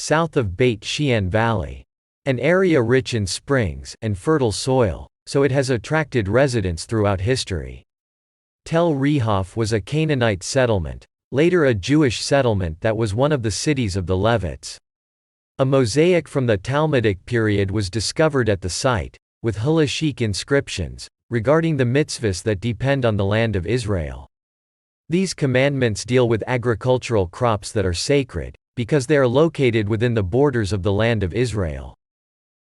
south of Beit Shean Valley. An area rich in springs and fertile soil, so it has attracted residents throughout history. Tel Rehof was a Canaanite settlement, later a Jewish settlement that was one of the cities of the Levites. A mosaic from the Talmudic period was discovered at the site, with halachic inscriptions, regarding the mitzvahs that depend on the land of Israel. These commandments deal with agricultural crops that are sacred, because they are located within the borders of the land of Israel.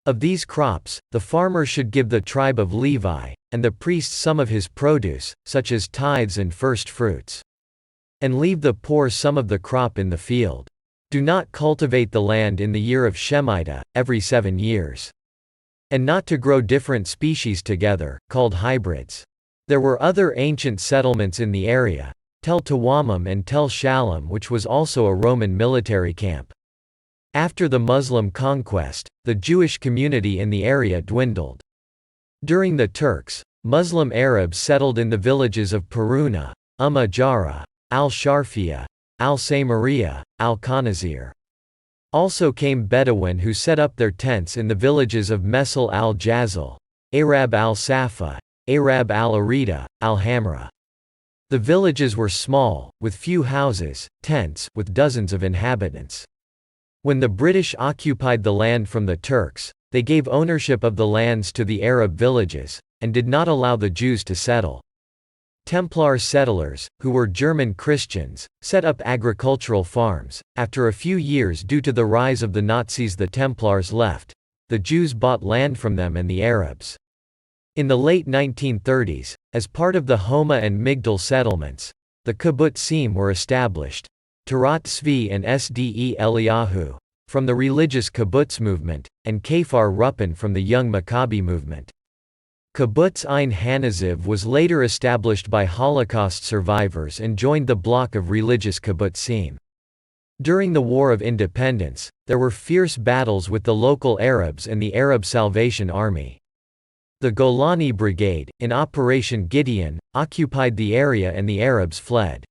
Of these crops, the farmer should give the tribe of Levi, and the priest some of his produce, such as tithes and first fruits. And leave the poor some of the crop in the field. Do not cultivate the land in the year of Shemitah, every 7 years. And not to grow different species together, called hybrids. There were other ancient settlements in the area, Tel Tawamim and Tel Shalom, which was also a Roman military camp. After the Muslim conquest, the Jewish community in the area dwindled. During the Turks, Muslim Arabs settled in the villages of Peruna, Jara, Al-Sharfiya, Al-Samaria, Al-Khanazir. Also came Bedouin who set up their tents in the villages of Mesel al-Jazal, Arab al-Safa, Arab al-Arida, al-Hamra. The villages were small, with few houses, tents, with dozens of inhabitants. When the British occupied the land from the Turks, they gave ownership of the lands to the Arab villages, and did not allow the Jews to settle. Templar settlers, who were German Christians, set up agricultural farms. After a few years, due to the rise of the Nazis, the Templars left. The Jews bought land from them and the Arabs. In the late 1930s, as part of the Homa and Migdal settlements, the kibbutzim were established. Tarat Tzvi and Sde Eliyahu, from the religious kibbutz movement, and Kfar Ruppin from the Young Maccabi movement. Kibbutz Ein Hanaziv was later established by Holocaust survivors and joined the block of religious kibbutzim. During the War of Independence, there were fierce battles with the local Arabs and the Arab Salvation Army. The Golani Brigade, in Operation Gideon, occupied the area and the Arabs fled.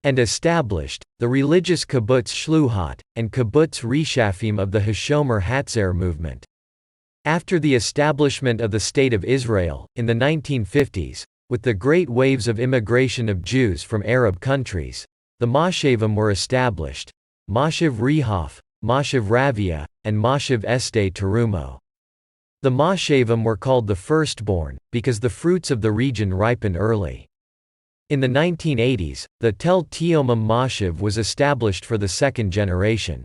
And established, the religious kibbutz Shluchot, and kibbutz Rishafim of the Hashomer Hatzair movement. After the establishment of the State of Israel, in the 1950s, with the great waves of immigration of Jews from Arab countries, the Moshavim were established, Moshav Rehof, Moshav Ravia, and Moshav Este Terumo. The Moshavim were called the firstborn, because the fruits of the region ripened early. In the 1980s, the Tel Teomim Moshav was established for the second generation.